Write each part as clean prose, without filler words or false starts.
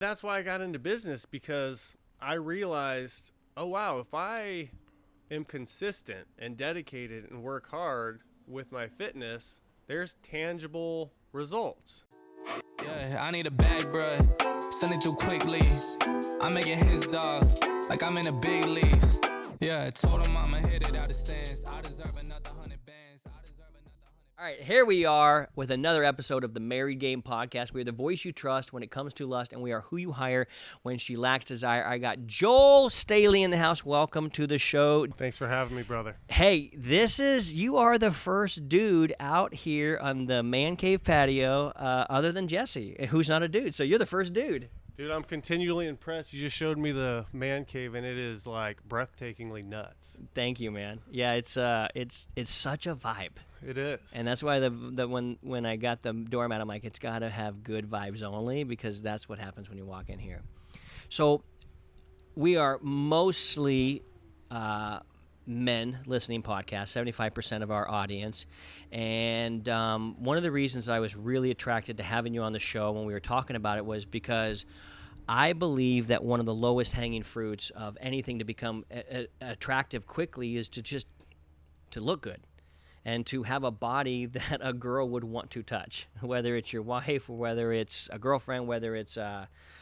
That's why I got into business, because I realized, oh wow, if I am consistent and dedicated and work hard with my fitness, there's tangible results. Yeah, I need a bag, bruh. Send it through quickly. I'm making his dog like I'm in the big leagues. Yeah, I told him I'ma hit it out the stands. I deserve another 100 bands. All right, here we are with another episode of the Married Game Podcast. We are the voice you trust when it comes to lust, and we are who you hire when she lacks desire. I got Joel Staley in the house. Welcome to the show. Thanks for having me, brother. Hey, you are the first dude out here on the man cave patio other than Jesse, who's not a dude. So you're the first dude. Dude, I'm continually impressed. You just showed me the man cave, and it is like breathtakingly nuts. Thank you, man. Yeah, it's such a vibe. It is. And that's why when I got the doormat, I'm like, it's got to have good vibes only, because that's what happens when you walk in here. So we are mostly men listening podcast, 75% of our audience. And one of the reasons I was really attracted to having you on the show when we were talking about it was because I believe that one of the lowest hanging fruits of anything to become attractive quickly is to look good and to have a body that a girl would want to touch, whether it's your wife or whether it's a girlfriend, whether it's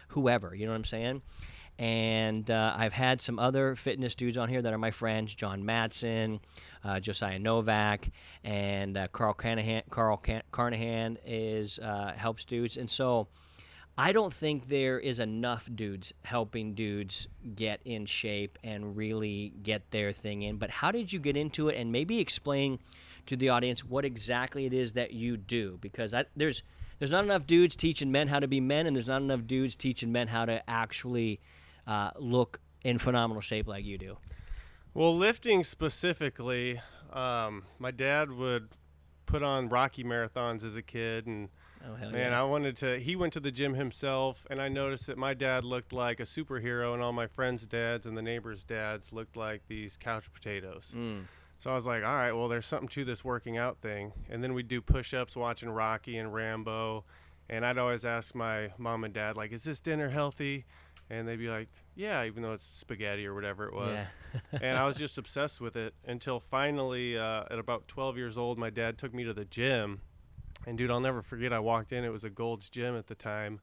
whoever, you know what I'm saying? And I've had some other fitness dudes on here that are my friends, John Matson, Josiah Novak, and Carl Carnahan is helps dudes. And so I don't think there is enough dudes helping dudes get in shape and really get their thing in. But how did you get into it? And maybe explain to the audience what exactly it is that you do, because there's not enough dudes teaching men how to be men, and there's not enough dudes teaching men how to actually look in phenomenal shape like you do. Well, lifting specifically, my dad would put on Rocky marathons as a kid, and he went to the gym himself, and I noticed that my dad looked like a superhero, and all my friends' dads and the neighbors' dads looked like these couch potatoes. So I was like, all right, well, there's something to this working out thing. And then we'd do push-ups watching Rocky and Rambo, and I'd always ask my mom and dad, like, is this dinner healthy? And they'd be like, yeah, even though it's spaghetti or whatever it was. Yeah. And I was just obsessed with it until finally, at about 12 years old, my dad took me to the gym. And, dude, I'll never forget, I walked in. It was a Gold's Gym at the time.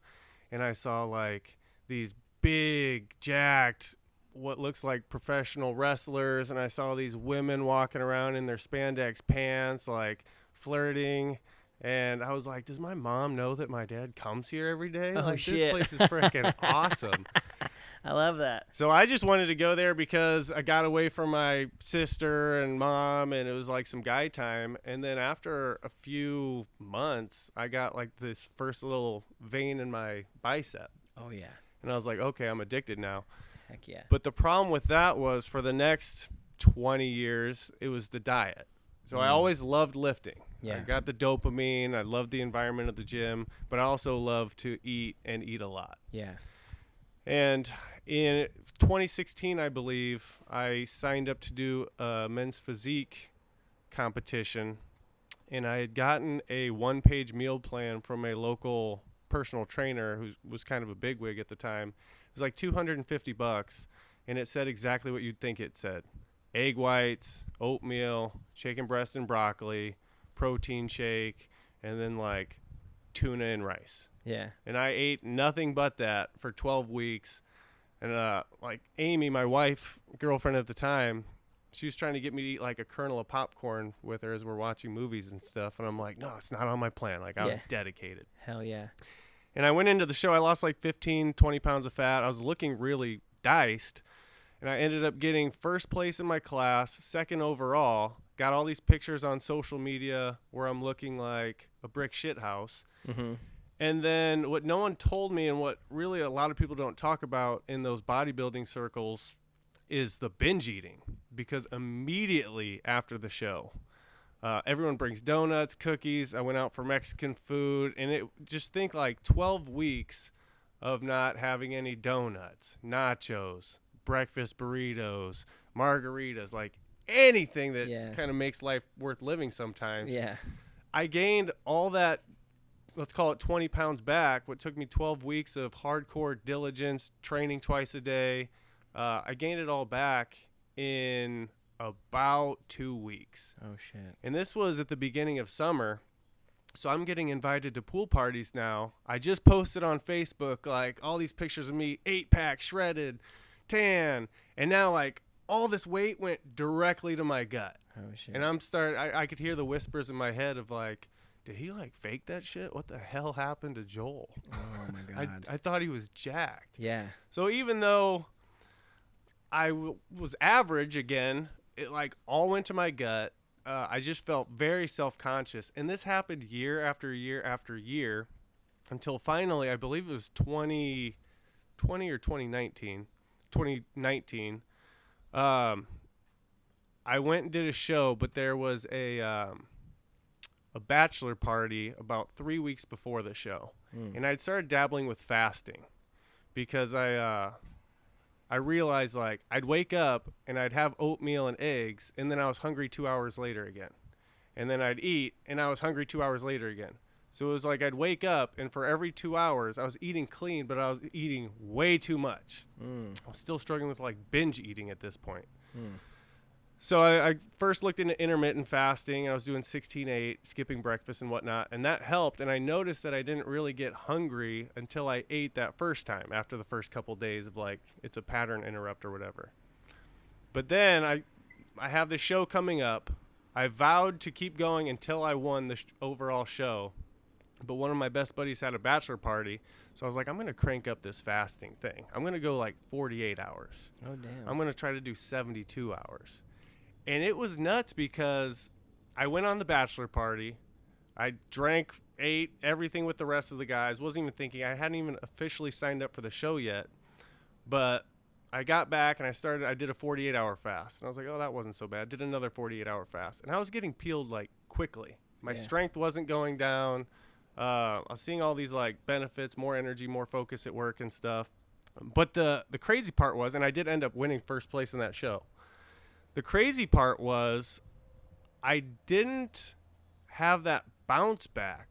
And I saw, like, these big, jacked, what looks like professional wrestlers. And I saw these women walking around in their spandex pants, like, flirting. And I was like, does my mom know that my dad comes here every day? Oh, like, shit. This place is freaking awesome. I love that. So I just wanted to go there because I got away from my sister and mom, and it was like some guy time. And then after a few months, I got like this first little vein in my bicep. Oh, yeah. And I was like, okay, I'm addicted now. Heck yeah. But the problem with that was for the next 20 years, it was the diet. So I always loved lifting. Yeah. I got the dopamine. I loved the environment of the gym, but I also love to eat and eat a lot. Yeah. And in 2016, I believe, I signed up to do a men's physique competition, and I had gotten a one-page meal plan from a local personal trainer who was kind of a bigwig at the time. It was like $250, and it said exactly what you'd think it said. Egg whites, oatmeal, chicken breast and broccoli, protein shake, and then like tuna and rice. Yeah. And I ate nothing but that for 12 weeks. And like Amy, my wife, girlfriend at the time, she was trying to get me to eat like a kernel of popcorn with her as we're watching movies and stuff. And I'm like, no, it's not on my plan. Like, I was dedicated. Hell yeah. And I went into the show. I lost like 15, 20 pounds of fat. I was looking really diced. And I ended up getting first place in my class, second overall. Got all these pictures on social media where I'm looking like a brick shit house. Mm-hmm. And then what no one told me, and what really a lot of people don't talk about in those bodybuilding circles, is the binge eating. Because immediately after the show, everyone brings donuts, cookies. I went out for Mexican food, and just think like 12 weeks of not having any donuts, nachos, breakfast burritos, margaritas, like anything that kind of makes life worth living sometimes. Yeah. I gained all that let's call it 20 pounds back, what took me 12 weeks of hardcore diligence, training twice a day, I gained it all back in about 2 weeks. Oh, shit. And this was at the beginning of summer. So I'm getting invited to pool parties now. I just posted on Facebook, like, all these pictures of me, 8-pack, shredded, tan. And now, like, all this weight went directly to my gut. Oh, shit. And I could hear the whispers in my head of, like, did he, like, fake that shit? What the hell happened to Joel? Oh, my God. I thought he was jacked. Yeah. So even though I was average again, it, like, all went to my gut. I just felt very self-conscious. And this happened year after year after year until finally, I believe it was 2020 or 2019. 2019. I went and did a show, but there was a bachelor party about 3 weeks before the show. And I'd started dabbling with fasting because I realized, like, I'd wake up and I'd have oatmeal and eggs, and then I was hungry 2 hours later again. And then I'd eat, and I was hungry 2 hours later again. So it was like I'd wake up, and for every 2 hours, I was eating clean, but I was eating way too much. I was still struggling with, like, binge eating at this point. So I first looked into intermittent fasting. I was doing 16-8, skipping breakfast and whatnot, and that helped. And I noticed that I didn't really get hungry until I ate that first time after the first couple days of, like, it's a pattern interrupt or whatever. But then I have this show coming up. I vowed to keep going until I won the overall show. But one of my best buddies had a bachelor party, so I was like, I'm going to crank up this fasting thing. I'm going to go, like, 48 hours. Oh, damn. I'm going to try to do 72 hours. And it was nuts because I went on the bachelor party. I drank, ate, everything with the rest of the guys. Wasn't even thinking. I hadn't even officially signed up for the show yet. But I got back and I did a 48-hour fast. And I was like, oh, that wasn't so bad. Did another 48-hour fast. And I was getting peeled, like, quickly. My strength wasn't going down. I was seeing all these, like, benefits, more energy, more focus at work and stuff. But the crazy part was, and I did end up winning first place in that show. The crazy part was I didn't have that bounce back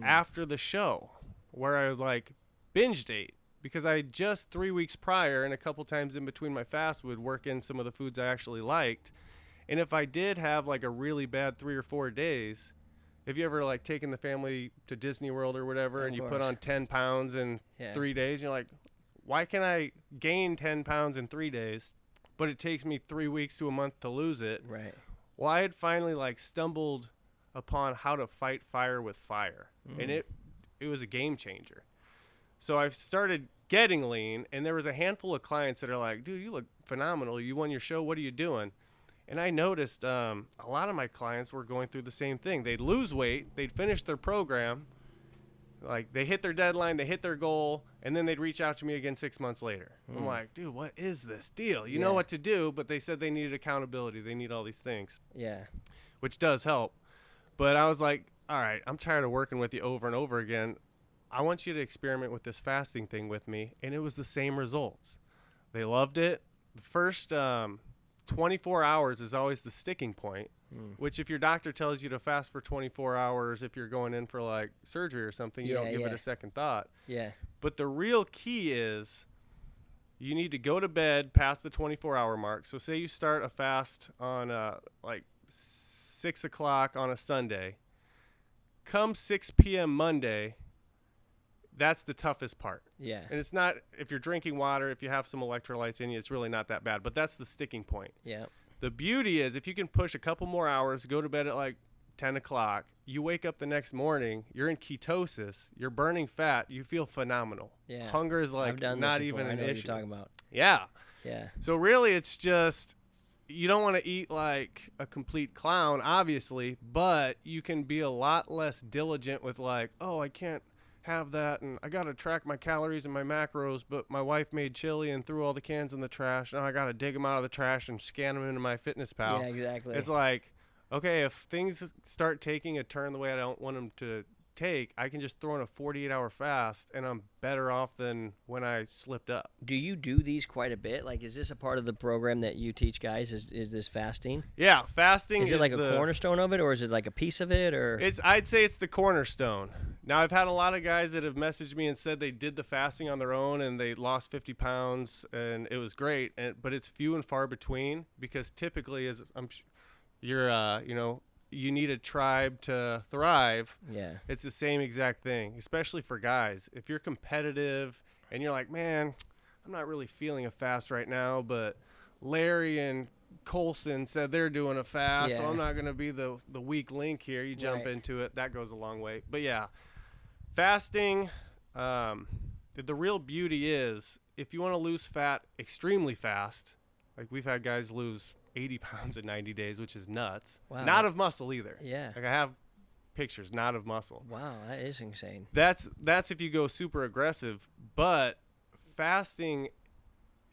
after the show where I, like, binged ate because I just 3 weeks prior and a couple times in between my fast would work in some of the foods I actually liked. And if I did have, like, a really bad 3 or 4 days, if you ever, like, taken the family to Disney World or whatever and you put on 10 pounds in 3 days, you're like, why can I gain 10 pounds in 3 days? But it takes me 3 weeks to a month to lose it. Right. Well, I had finally, like, stumbled upon how to fight fire with fire. And it was a game changer. So I started getting lean, and there was a handful of clients that are like, dude, you look phenomenal. You won your show. What are you doing? And I noticed a lot of my clients were going through the same thing. They'd lose weight. They'd finish their program. Like, they hit their deadline, they hit their goal, and then they'd reach out to me again 6 months later. I'm like, dude, what is this deal? You know what to do, but they said they needed accountability. They need all these things. Yeah. Which does help. But I was like, all right, I'm tired of working with you over and over again. I want you to experiment with this fasting thing with me. And it was the same results. They loved it. The first 24 hours is always the sticking point. Which if your doctor tells you to fast for 24 hours, if you're going in for, like, surgery or something, you don't give it a second thought. Yeah. But the real key is you need to go to bed past the 24-hour mark. So say you start a fast on, like, 6 o'clock on a Sunday. Come 6 p.m. Monday, that's the toughest part. Yeah. And it's not, if you're drinking water, if you have some electrolytes in you, it's really not that bad. But that's the sticking point. Yeah. The beauty is if you can push a couple more hours, go to bed at, like, 10 o'clock, you wake up the next morning, you're in ketosis, you're burning fat, you feel phenomenal. Yeah. Hunger is, like, not even an issue. I know what you're talking about. Yeah. Yeah. So really it's just, you don't want to eat like a complete clown, obviously, but you can be a lot less diligent with, like, oh, I can't have that, and I got to track my calories and my macros, but my wife made chili and threw all the cans in the trash. Now I got to dig them out of the trash and scan them into my FitnessPal. Yeah, exactly. It's like, okay, if things start taking a turn the way I don't want them to take, I can just throw in a 48-hour fast, and I'm better off than when I slipped up. Do you do these quite a bit? Like, is this a part of the program that you teach guys? Is this fasting? Yeah, fasting is it like a cornerstone of it, or is it like a piece of it, or? I'd say it's the cornerstone. Now, I've had a lot of guys that have messaged me and said they did the fasting on their own and they lost 50 pounds and it was great. But it's few and far between, because typically, you need a tribe to thrive. Yeah. It's the same exact thing, especially for guys. If you're competitive and you're like, man, I'm not really feeling a fast right now, but Larry and Colson said they're doing a fast, so I'm not going to be the weak link here. You jump into it. That goes a long way. But yeah, fasting, the real beauty is if you want to lose fat extremely fast, like we've had guys lose 80 pounds in 90 days, which is nuts. Wow. Not of muscle either. Yeah. Like I have pictures, not of muscle. Wow, that is insane. That's if you go super aggressive, but fasting,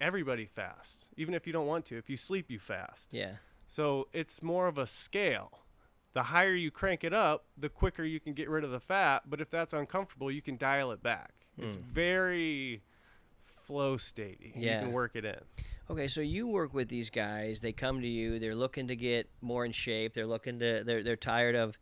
everybody fasts, even if you don't want to. If you sleep, you fast. Yeah. So it's more of a scale. The higher you crank it up, the quicker you can get rid of the fat. But if that's uncomfortable, you can dial it back. It's very flow statey. Yeah. You can work it in. Okay, so you work with these guys. They come to you. They're looking to get more in shape. They're tired of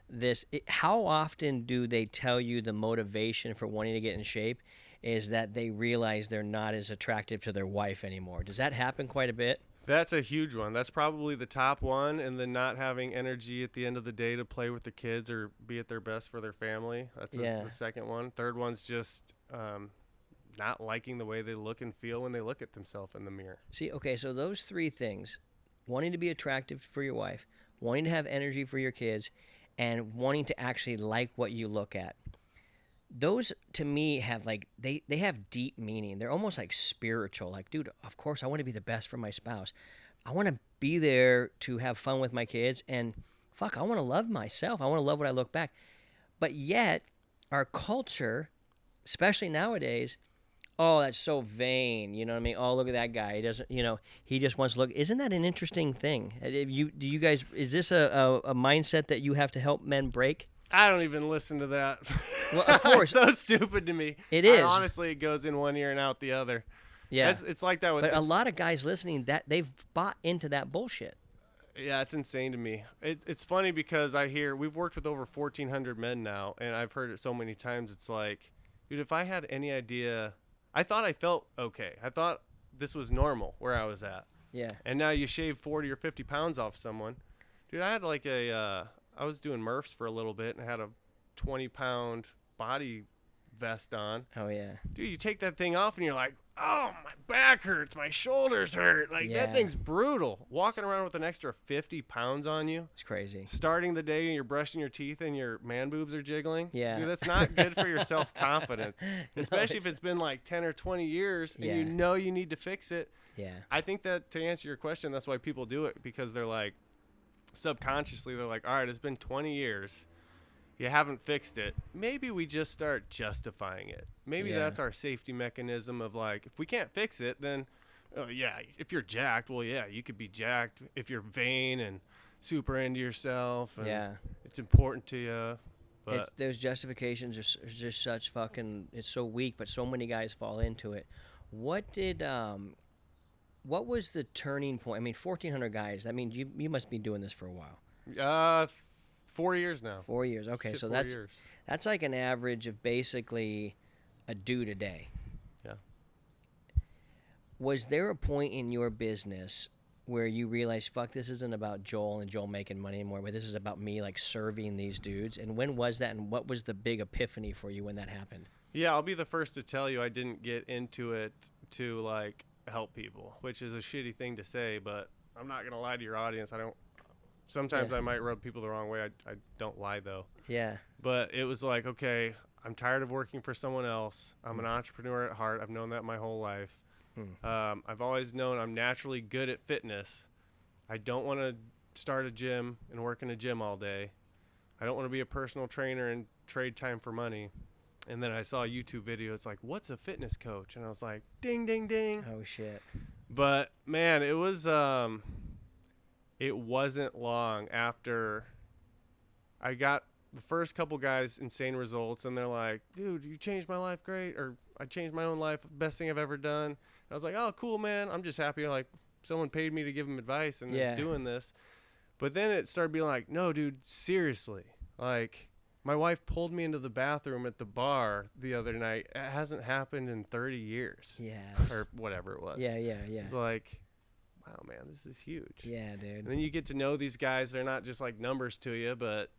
this. How often do they tell you the motivation for wanting to get in shape is that they realize they're not as attractive to their wife anymore? Does that happen quite a bit? That's a huge one. That's probably the top one, and then not having energy at the end of the day to play with the kids or be at their best for their family. That's the second one. Third one's just not liking the way they look and feel when they look at themselves in the mirror. See, okay, so those three things, wanting to be attractive for your wife, wanting to have energy for your kids, and wanting to actually like what you look at. Those, to me, have they have deep meaning. They're almost like spiritual. Like, dude, of course I want to be the best for my spouse. I want to be there to have fun with my kids, and fuck, I want to love myself. I want to love what I look back. But yet, our culture, especially nowadays, oh, that's so vain. You know what I mean? Oh, look at that guy. He doesn't, he just wants to look. Isn't that an interesting thing? Do you guys, is this a mindset that you have to help men break? I don't even listen to that. Well, of course. It's so stupid to me. It is. Honestly, it goes in one ear and out the other. Yeah. It's like that with... But a lot of guys listening, that they've bought into that bullshit. Yeah, it's insane to me. It's funny because we've worked with over 1,400 men now, and I've heard it so many times. It's like, dude, if I had any idea... I thought I felt okay. I thought this was normal where I was at. Yeah. And now you shave 40 or 50 pounds off someone. Dude, I had I was doing Murphs for a little bit and I had a 20-pound body vest on. Oh, yeah. Dude, you take that thing off and you're like, oh, my back hurts. My shoulders hurt. Like, that thing's brutal. Walking around with an extra 50 pounds on you. It's crazy. Starting the day and you're brushing your teeth and your man boobs are jiggling. Yeah. Dude, that's not good for your self-confidence. Especially if it's been like 10 or 20 years and you know you need to fix it. Yeah. I think that to answer your question, that's why people do it, because they're like, subconsciously, they're like, all right, it's been 20 years. You haven't fixed it. Maybe we just start justifying it. Maybe that's our safety mechanism of like, if we can't fix it, then, if you're jacked, well, yeah, you could be jacked. If you're vain and super into yourself, and it's important to you. But those justifications are just such fucking, it's so weak, but so many guys fall into it. What was the turning point? I mean, 1,400 guys. I mean, you must be doing this for a while. 4 years now. 4 years. Okay, so that's like an average of basically a dude a day. Yeah. Was there a point in your business where you realized, fuck, this isn't about Joel and Joel making money anymore, but this is about me like serving these dudes? And when was that, and what was the big epiphany for you when that happened? Yeah, I'll be the first to tell you I didn't get into it to like help people, which is a shitty thing to say, but I'm not going to lie to your audience. Sometimes I might rub people the wrong way. I don't lie, though. Yeah. But it was like, okay, I'm tired of working for someone else. I'm an entrepreneur at heart. I've known that my whole life. I've always known I'm naturally good at fitness. I don't want to start a gym and work in a gym all day. I don't want to be a personal trainer and trade time for money. And then I saw a YouTube video. It's like, what's a fitness coach? And I was like, ding, ding, ding. Oh, shit. But, man, it was... it wasn't long after I got the first couple guys, insane results, and they're like, dude, you changed my life, great, or I changed my own life, best thing I've ever done. And I was like, oh, cool, man. I'm just happy, like, someone paid me to give them advice and is doing this. But then it started being like, no, dude, seriously. Like, my wife pulled me into the bathroom at the bar the other night. It hasn't happened in 30 years. Yes. Or whatever it was. Yeah. It's like, wow, man, this is huge. Yeah, dude. And then you get to know these guys. They're not just like numbers to you, but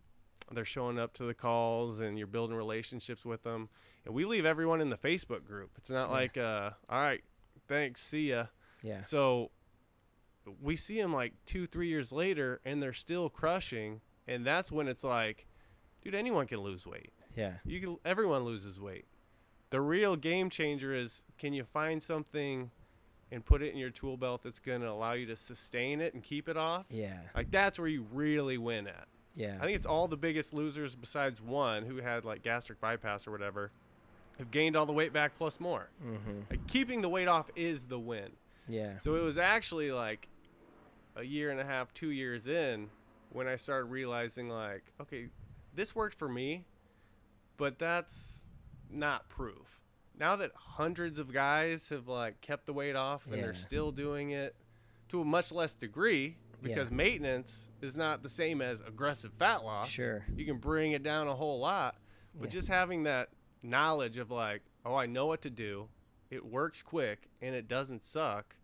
they're showing up to the calls and you're building relationships with them. And we leave everyone in the Facebook group. It's not like, all right, thanks, see ya. Yeah. So we see them like 2-3 years later and they're still crushing. And that's when it's like, dude, anyone can lose weight. Yeah. Everyone loses weight. The real game changer is, can you find something and put it in your tool belt that's going to allow you to sustain it and keep it off? Yeah. Like, that's where you really win at. Yeah. I think it's all the biggest losers besides one who had like gastric bypass or whatever have gained all the weight back plus more. Mm-hmm. Like, keeping the weight off is the win. Yeah. So it was actually like a year and a half, 2 years in when I started realizing, like, okay, this worked for me, but that's not proof. Now that hundreds of guys have like kept the weight off and they're still doing it to a much less degree, because maintenance is not the same as aggressive fat loss. Sure. You can bring it down a whole lot, but just having that knowledge of like, oh, I know what to do, it works quick and it doesn't suck.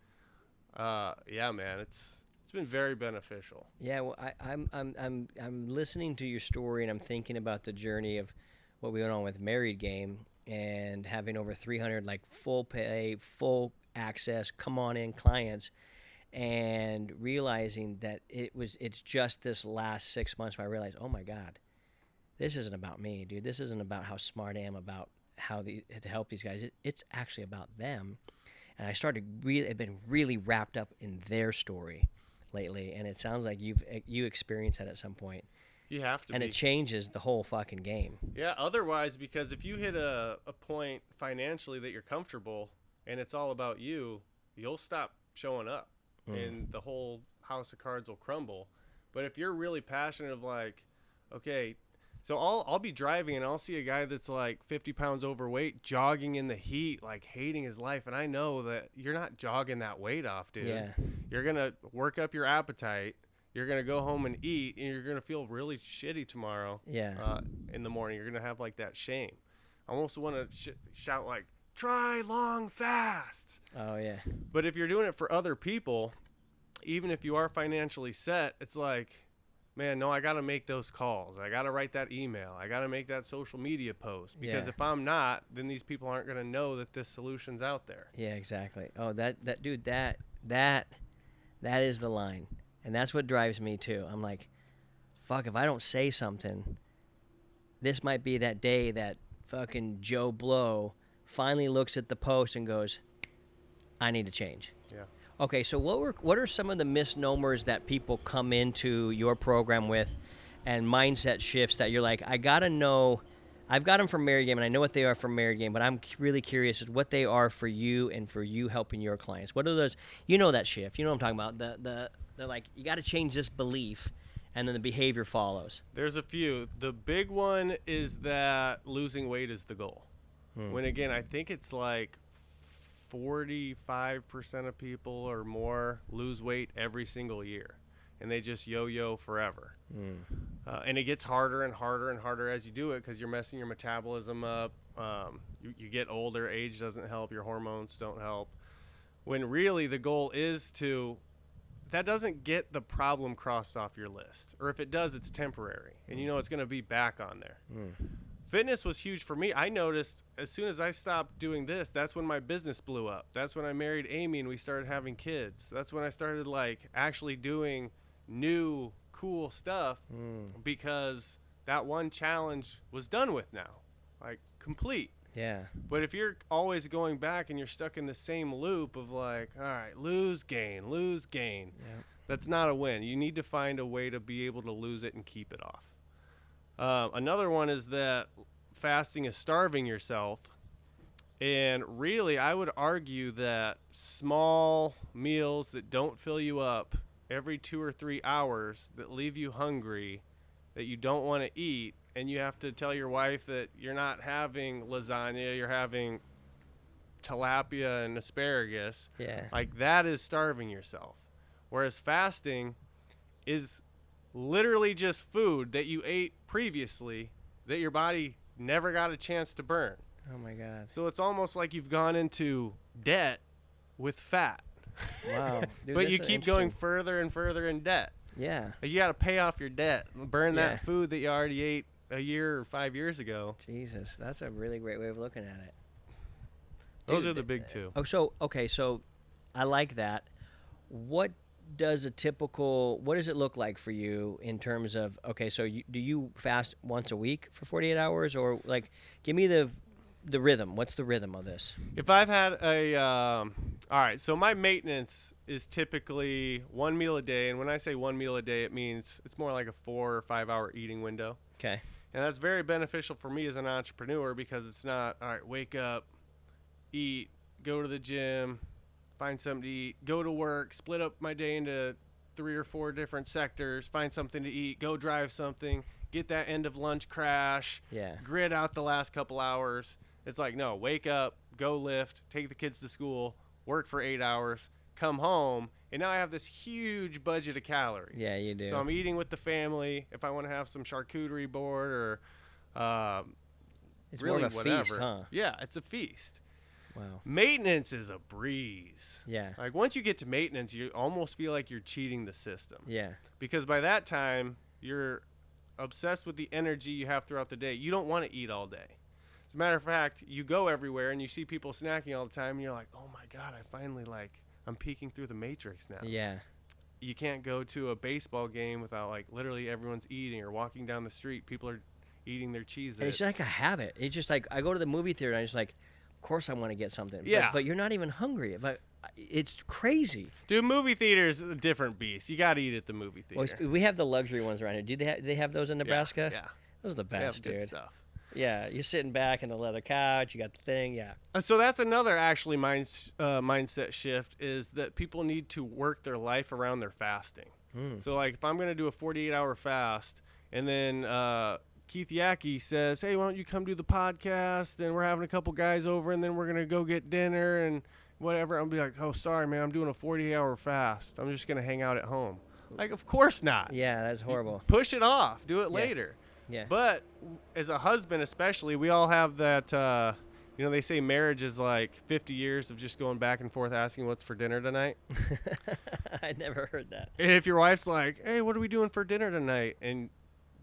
Yeah, man, it's been very beneficial. Yeah, well, I'm listening to your story and I'm thinking about the journey of what we went on with Married Game and having over 300 like full pay, full access, come on in clients, and realizing that it's just this last 6 months where I realized, oh my God, this isn't about me, dude. This isn't about how smart I am about how to help these guys. It's actually about them. And I started I've been really wrapped up in their story lately, and it sounds like you experienced that at some point. You have to, and it changes the whole fucking game. Yeah, otherwise, because if you hit a point financially that you're comfortable and it's all about you, you'll stop showing up and the whole house of cards will crumble. But if you're really passionate of like, okay, so I'll be driving and I'll see a guy that's like 50 pounds overweight jogging in the heat, like hating his life, and I know that you're not jogging that weight off, dude. Yeah. You're gonna work up your appetite, you're gonna go home and eat, and you're gonna feel really shitty tomorrow. Yeah. In the morning, you're gonna have like that shame. I almost want to shout like, try long fast. Oh yeah. But if you're doing it for other people, even if you are financially set, it's like, man, no, I got to make those calls. I got to write that email. I got to make that social media post, because if I'm not, then these people aren't going to know that this solution's out there. Yeah, exactly. Oh, that dude, that is the line. And that's what drives me too. I'm like, fuck, if I don't say something, this might be that day that fucking Joe Blow finally looks at the post and goes, I need to change. Yeah. Okay, so what are some of the misnomers that people come into your program with, and mindset shifts that you're like, I gotta know? I've got them from Married Game, and I know what they are from Married Game, but I'm really curious as what they are for you and for you helping your clients. What are those? You know that shift. You know what I'm talking about. They're like, you got to change this belief, and then the behavior follows. There's a few. The big one is that losing weight is the goal. When again, I think it's like 45% of people or more lose weight every single year, and they just yo-yo forever. And it gets harder and harder and harder as you do it, because you're messing your metabolism up. You get older, age doesn't help, your hormones don't help. When really the goal is that doesn't get the problem crossed off your list. Or if it does, it's temporary, and you know it's going to be back on there. Fitness was huge for me. I noticed as soon as I stopped doing this, that's when my business blew up. That's when I married Amy and we started having kids. That's when I started like actually doing new cool stuff, because that one challenge was done with now, like complete. Yeah. But if you're always going back and you're stuck in the same loop of like, all right, lose, gain, that's not a win. You need to find a way to be able to lose it and keep it off. Another one is that fasting is starving yourself. And really, I would argue that small meals that don't fill you up every 2 or 3 hours, that leave you hungry, that you don't want to eat, and you have to tell your wife that you're not having lasagna, you're having tilapia and asparagus. Yeah. Like, that is starving yourself. Whereas fasting is literally just food that you ate previously that your body never got a chance to burn. Oh my God. So it's almost like you've gone into debt with fat. Wow. Dude, But that's you keep going interesting. further and further in debt. Yeah. Like, you got to pay off your debt, burn Yeah. that food that you already ate a year or 5 years ago. Jesus, that's a really great way of looking at it. Those Dude, are the big two. Oh, so okay, so I like that. What does what does it look like for you in terms of, okay, so do you fast once a week for 48 hours, or like, give me the rhythm. What's the rhythm of this? If I've had all right, so my maintenance is typically one meal a day. And when I say one meal a day, it means it's more like a 4 or 5 hour eating window. Okay. And that's very beneficial for me as an entrepreneur, because it's not, all right, wake up, eat, go to the gym, find something to eat, go to work, split up my day into 3 or 4 different sectors, find something to eat, go drive something, get that end of lunch crash, Yeah. grit out the last couple hours. It's like, no, wake up, go lift, take the kids to school, work for 8 hours, come home, and now I have this huge budget of calories. Yeah, you do. So I'm eating with the family. If I want to have some charcuterie board or It's really more of a whatever. feast, huh? Yeah, it's a feast. Wow. Maintenance is a breeze. Yeah. Like, once you get to maintenance, you almost feel like you're cheating the system. Yeah. Because by that time, you're obsessed with the energy you have throughout the day. You don't want to eat all day. As a matter of fact, you go everywhere and you see people snacking all the time, and you're like, oh my God, I'm peeking through the matrix now. Yeah. You can't go to a baseball game without, like, literally everyone's eating, or walking down the street, people are eating their Cheez-Its. And it's like a habit. It's just like, I go to the movie theater and I'm just like, of course I want to get something. Yeah. But you're not even hungry. But it's crazy. Dude, movie theater's a different beast. You got to eat at the movie theater. Well, we have the luxury ones around here. Do they have those in Nebraska? Yeah. Those are the They have best, good dude. stuff. Yeah, you're sitting back in the leather couch. You got the thing. Yeah. So that's another actually mindset shift, is that people need to work their life around their fasting. So, like, if I'm going to do a 48-hour fast, and then Keith Yackey says, hey, why don't you come do the podcast, and we're having a couple guys over, and then we're going to go get dinner and whatever. I'll be like, oh, sorry, man, I'm doing a 48-hour fast. I'm just going to hang out at home. Like, of course not. Yeah, that's horrible. Push it off. Do it later. Yeah. But as a husband especially, we all have that, they say marriage is like 50 years of just going back and forth asking what's for dinner tonight. I never heard that. If your wife's like, hey, what are we doing for dinner tonight? And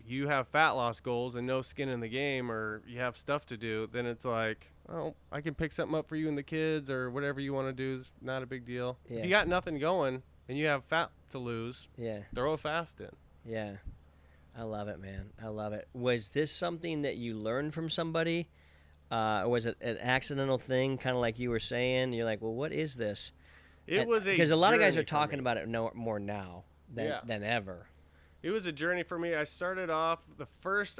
you have fat loss goals and no skin in the game, or you have stuff to do, then it's like, oh, I can pick something up for you and the kids, or whatever you want to do is not a big deal. Yeah. If you got nothing going and you have fat to lose, Yeah. throw a fast in. Yeah. I love it, man. I love it. Was this something that you learned from somebody? Or was it an accidental thing, kind of like you were saying? You're like, well, what is this? Because a lot of guys are talking about it more now than ever. It was a journey for me. I started off I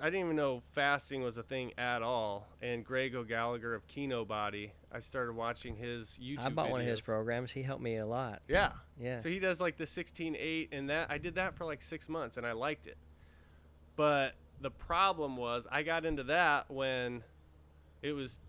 didn't even know fasting was a thing at all. And Greg O'Gallagher of Kino Body, I started watching his YouTube I bought videos. one of his programs. He helped me a lot. Yeah. Yeah. So he does like the 16-8, and that I did that for like 6 months, and I liked it. But the problem was, I got into that when it was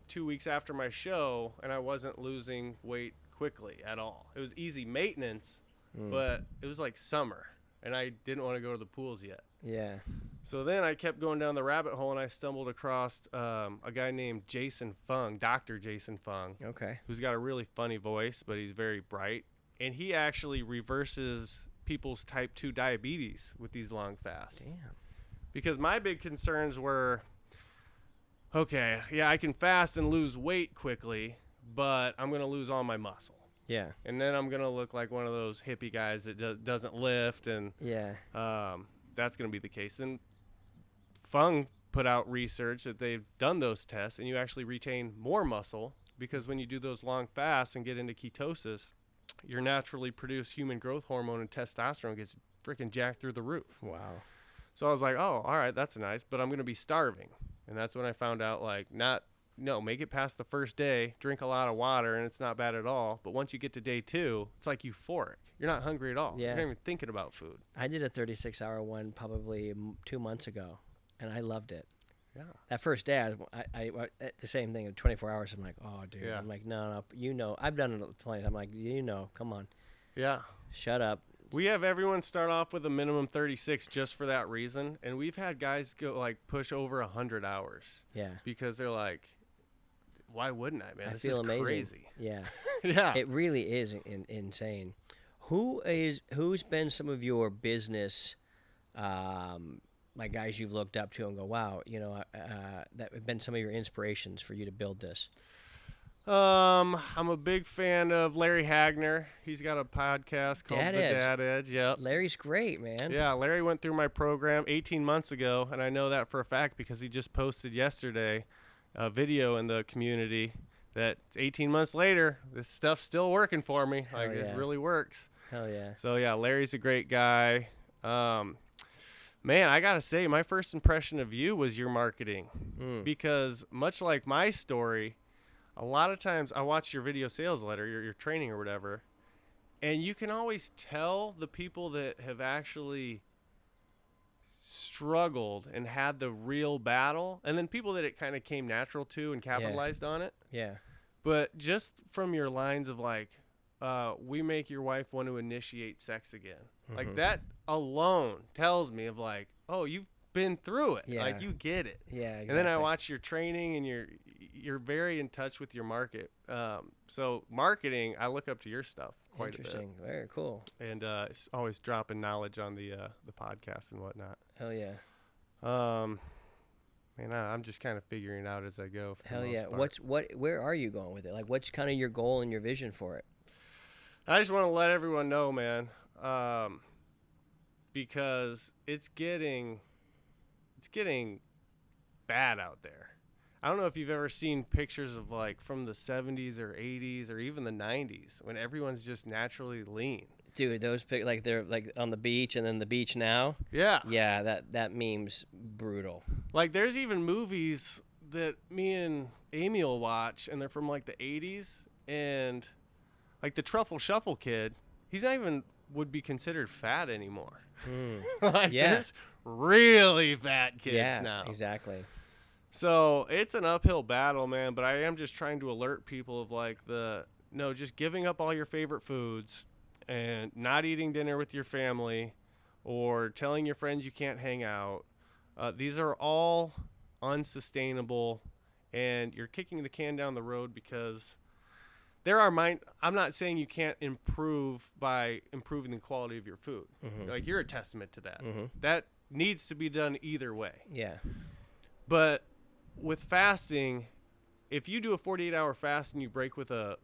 2 weeks after my show, and I wasn't losing weight quickly at all. It was easy maintenance, but it was like summer, and I didn't want to go to the pools yet. Yeah. So then I kept going down the rabbit hole, and I stumbled across a guy named Jason Fung, Dr. Jason Fung, Okay. who's got a really funny voice, but he's very bright. And he actually reverses people's type 2 diabetes with these long fasts. Damn. Because my big concerns were, okay, yeah, I can fast and lose weight quickly, but I'm going to lose all my muscle. Yeah. And then I'm going to look like one of those hippie guys that doesn't lift, and Yeah. that's going to be the case. Then Fung put out research that they've done those tests, and you actually retain more muscle, because when you do those long fasts and get into ketosis, your naturally produced human growth hormone and testosterone gets freaking jacked through the roof. Wow. So I was like, oh, all right, that's nice, but I'm going to be starving. And that's when I found out, like, make it past the first day, drink a lot of water, and it's not bad at all. But once you get to day 2, it's like euphoric. You're not hungry at all. Yeah. You're not even thinking about food. I did a 36-hour one probably 2 months ago, and I loved it. Yeah. That first day, I the same thing in 24 hours. I'm like, oh, dude. Yeah. I'm like, no, I've done it plenty. I'm like, come on. Yeah. Shut up. We have everyone start off with a minimum 36 just for that reason. And we've had guys go like push over 100 hours. Yeah. Because they're like, why wouldn't I, man? I This feel is amazing. crazy. Yeah. Yeah. It really is insane. Who's been some of your business, like guys you've looked up to and go, wow, that have been some of your inspirations for you to build this? I'm a big fan of Larry Hagner. He's got a podcast called Dad Edge. Yep. Larry's great, man. Yeah, Larry went through my program 18 months ago, and I know that for a fact because he just posted yesterday a video in the community that 18 months later, this stuff's still working for me. Like, it really works. Hell yeah. So, yeah, Larry's a great guy. Man, I got to say, my first impression of you was your marketing. Because much like my story, a lot of times I watch your video sales letter, your training or whatever, and you can always tell the people that have actually struggled and had the real battle, and then people that it kind of came natural to and capitalized on it. Yeah. But just from your lines of like, we make your wife want to initiate sex again. Like that alone tells me of like, oh, you've been through it. Yeah. Like you get it. Yeah, exactly. And then I watch your training and you're very in touch with your market. So marketing, I look up to your stuff quite a bit. Interesting. Very cool. And it's always dropping knowledge on the podcast and whatnot. Hell yeah. Man, I'm just kind of figuring it out as I go. Hell yeah. Where are you going with it? Like, what's kind of your goal and your vision for it? I just want to let everyone know, man, because it's getting bad out there. I don't know if you've ever seen pictures of like from the 70s or 80s or even the 90s when everyone's just naturally lean. Dude, those like they're like on the beach and then the beach now. Yeah. Yeah, that meme's brutal. Like there's even movies that me and Amy will watch and they're from like the 80s, and like the Truffle Shuffle kid, he's not even would be considered fat anymore. Like there's really fat kids now. Exactly. So it's an uphill battle, man, but I am just trying to alert people of like just giving up all your favorite foods and not eating dinner with your family or telling your friends you can't hang out. These are all unsustainable, and you're kicking the can down the road because I'm not saying you can't improve by improving the quality of your food. Like you're a testament to that. That needs to be done either way. Yeah. But with fasting, if you do a 48-hour fast and you break with a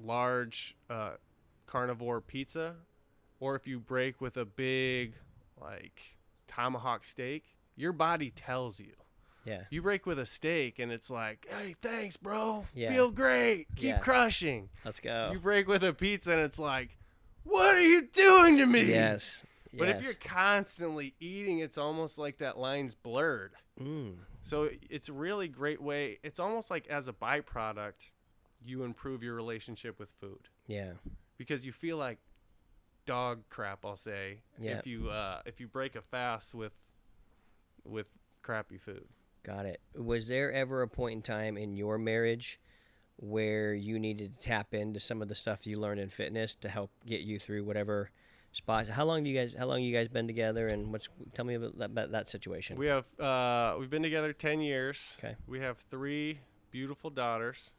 large carnivore pizza, or if you break with a big like tomahawk steak, your body tells you. Yeah. You break with a steak and it's like, hey, thanks, bro. Yeah. Feel great. Keep crushing. Let's go. You break with a pizza and it's like, what are you doing to me? Yes. But if you're constantly eating, it's almost like that line's blurred. So it's a really great way. It's almost like as a byproduct, you improve your relationship with food. Yeah. Because you feel like dog crap, I'll say, if you break a fast with crappy food. Got it. Was there ever a point in time in your marriage where you needed to tap into some of the stuff you learned in fitness to help get you through whatever spot? How long you guys been together, and tell me about that situation? We've been together 10 years. Okay. We have 3 beautiful daughters,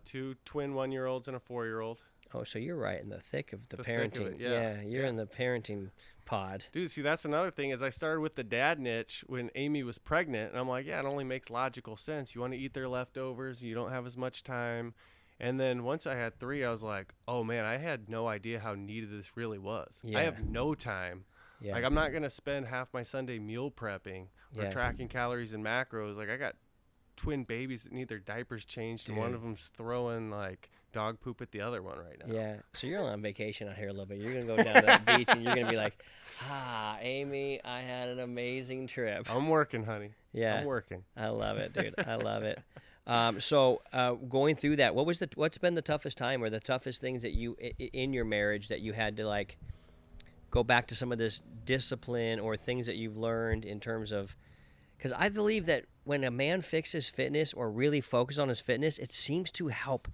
2 twin 1-year-olds and a 4-year-old. Oh, so you're right in the thick of the Thick parenting. of it, You're in the parenting pod. Dude, see, that's another thing is I started with the dad niche when Amy was pregnant, and I'm like, yeah, it only makes logical sense. You want to eat their leftovers, you don't have as much time. And then once I had 3, I was like, oh, man, I had no idea how needed this really was. Yeah. I have no time. Yeah. Like, I'm not going to spend half my Sunday meal prepping or tracking calories and macros. Like, I got twin babies that need their diapers changed, and one of them's throwing, like, dog poop at the other one right now. Yeah. So you're on vacation out here a little bit. You're going to go down to that beach, and you're going to be like, Amy, I had an amazing trip. I'm working, honey. Yeah. I'm working. I love it, dude. I love it. So going through that, what's been the toughest time or the toughest things that you in your marriage that you had to like go back to some of this discipline or things that you've learned in terms of Because I believe that when a man fixes fitness or really focuses on his fitness, it seems to help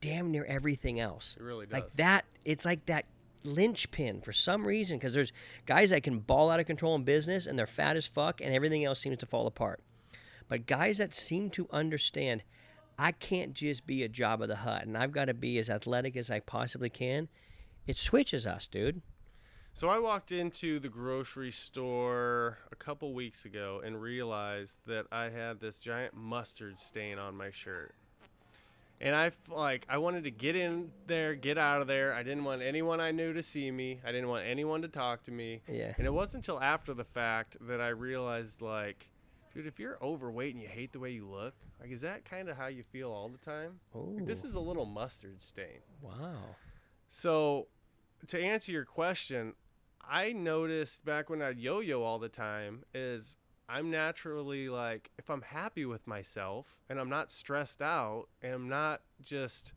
damn near everything else. It really does. Like that, it's like that linchpin for some reason, because there's guys that can ball out of control in business and they're fat as fuck and everything else seems to fall apart. But guys that seem to understand, I can't just be a Jabba the Hutt and I've got to be as athletic as I possibly can, it switches us, dude. So I walked into the grocery store a couple weeks ago and realized that I had this giant mustard stain on my shirt. And I wanted to get in there, get out of there. I didn't want anyone I knew to see me. I didn't want anyone to talk to me. Yeah. And it wasn't until after the fact that I realized, like, dude, if you're overweight and you hate the way you look, like, is that kind of how you feel all the time? Like, this is a little mustard stain. Wow. So to answer your question, I noticed back when I'd yo-yo all the time is I'm naturally like, if I'm happy with myself and I'm not stressed out and I'm not just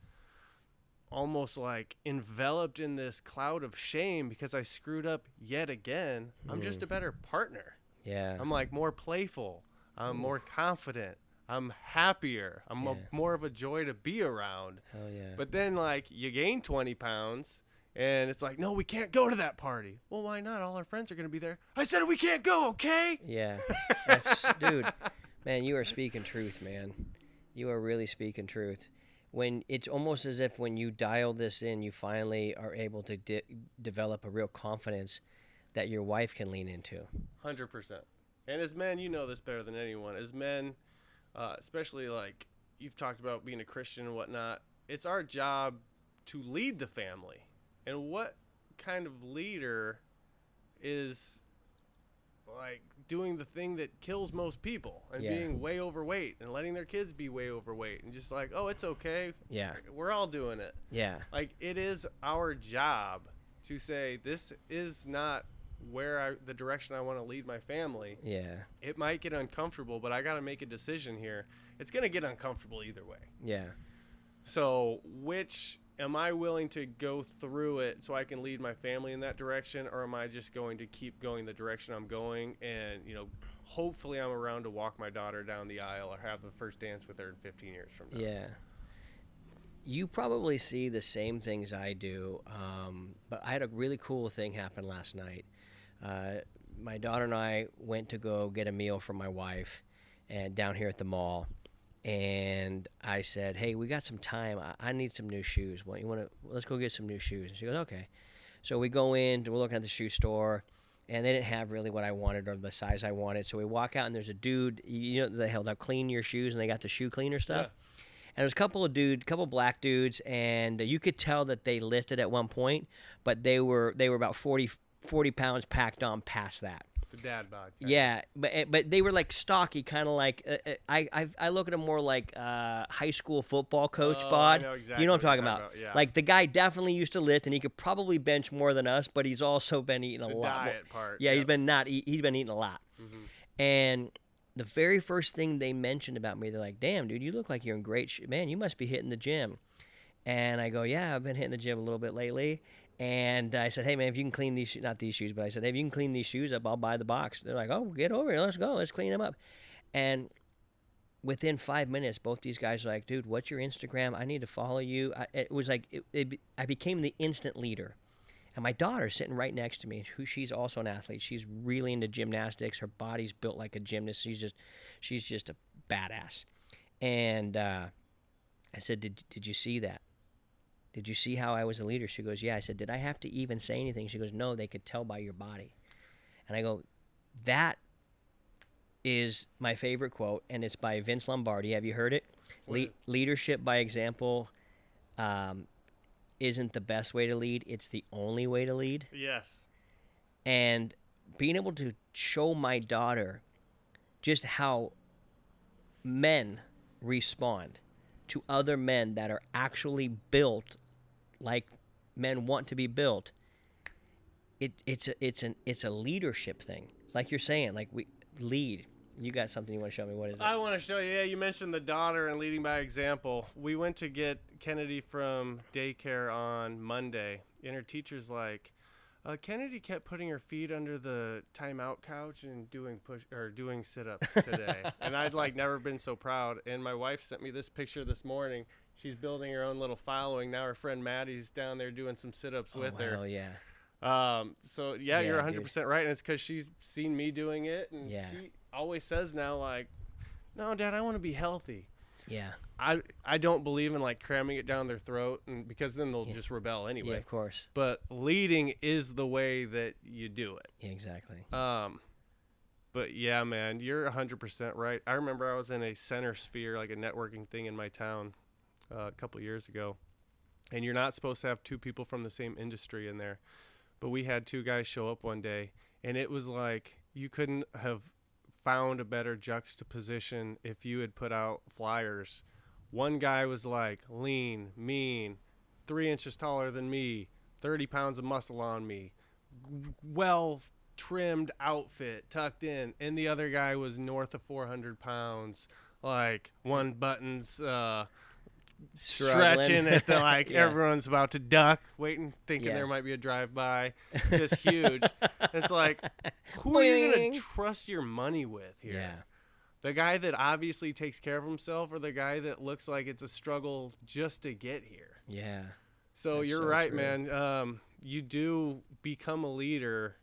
almost like enveloped in this cloud of shame because I screwed up yet again, I'm just a better partner. Yeah. I'm like more playful. I'm more confident. I'm happier. I'm more of a joy to be around. Hell yeah. But then like you gain 20 pounds. And it's like, no, we can't go to that party. Well, why not? All our friends are going to be there. I said we can't go, okay? Yeah. That's, dude, man, you are speaking truth, man. You are really speaking truth. When it's almost as if when you dial this in, you finally are able to develop a real confidence that your wife can lean into. 100%. And as men, you know this better than anyone. As men, especially like you've talked about being a Christian and whatnot, it's our job to lead the family. And what kind of leader is like doing the thing that kills most people and being way overweight and letting their kids be way overweight and just like, oh, it's okay. Yeah. We're all doing it. Yeah. Like it is our job to say this is not where the direction I want to lead my family. Yeah. It might get uncomfortable, but I got to make a decision here. It's going to get uncomfortable either way. Yeah. So am I willing to go through it so I can lead my family in that direction, or am I just going to keep going the direction I'm going and, hopefully I'm around to walk my daughter down the aisle or have the first dance with her in 15 years from now? Yeah. You probably see the same things I do, but I had a really cool thing happen last night. My daughter and I went to go get a meal for my wife and down here at the mall. And I said, hey, we got some time. I need some new shoes. Let's go get some new shoes. And she goes, okay. So we go in, we're looking at the shoe store, and they didn't have really what I wanted or the size I wanted. So we walk out, and there's a dude, they'll clean your shoes, and they got the shoe cleaner stuff. Yeah. And there's a couple black dudes, and you could tell that they lifted at one point, but they were about 40 pounds packed on past that. The dad bod. Yeah, but they were like stocky, kind of like I look at them more like high school football coach bod. I know exactly you know what I'm talking about? Yeah. Like the guy definitely used to lift, and he could probably bench more than us, but he's also been eating a lot. The diet part. Yeah, he's been eating a lot. Mm-hmm. And the very first thing they mentioned about me, they're like, "Damn, dude, you look like you're in great shape. Man, you must be hitting the gym." And I go, "Yeah, I've been hitting the gym a little bit lately." And I said, hey, man, if you can clean these not these shoes, but I said, hey, if you can clean these shoes up, I'll buy the box. They're like, oh, get over here. Let's go. Let's clean them up. And within 5 minutes, both these guys are like, dude, what's your Instagram? I need to follow you. It was like I became the instant leader. And my daughter's sitting right next to me, she's also an athlete. She's really into gymnastics. Her body's built like a gymnast. She's just a badass. And I said, did you see that? Did you see how I was a leader? She goes, yeah. I said, did I have to even say anything? She goes, no, they could tell by your body. And I go, that is my favorite quote, and it's by Vince Lombardi. Have you heard it? Leadership by example isn't the best way to lead. It's the only way to lead. Yes. And being able to show my daughter just how men respond to other men that are actually built like men want to be built. It's a leadership thing. Like you're saying, like we lead. You got something you want to show me? What is it? I want to show you. Yeah, you mentioned the daughter and leading by example. We went to get Kennedy from daycare on Monday, and her teacher's like, Kennedy kept putting her feet under the timeout couch and doing sit-ups today. And I'd like never been so proud. And my wife sent me this picture this morning. She's building her own little following. Now her friend Maddie's down there doing some sit-ups with her. Oh, yeah. So yeah, you're 100% right. And it's because she's seen me doing it. And she always says now, like, no, Dad, I want to be healthy. Yeah. I don't believe in like cramming it down their throat, and because then they'll just rebel anyway. Yeah, of course. But leading is the way that you do it. Yeah, exactly. But yeah, man, you're 100% right. I remember I was in a center sphere, like a networking thing in my town a couple years ago, and you're not supposed to have two people from the same industry in there. But we had two guys show up one day, and it was like you couldn't have found a better juxtaposition if you had put out flyers. One guy was like lean, mean, 3 inches taller than me, 30 pounds of muscle on me, well trimmed outfit tucked in, and the other guy was north of 400 pounds, like one button's stretching at the like everyone's about to duck, thinking there might be a drive-by, just huge. It's like, who are you gonna trust your money with here? Yeah. The guy that obviously takes care of himself, or the guy that looks like it's a struggle just to get here? Yeah. So That's you're so right, true. man. You do become a leader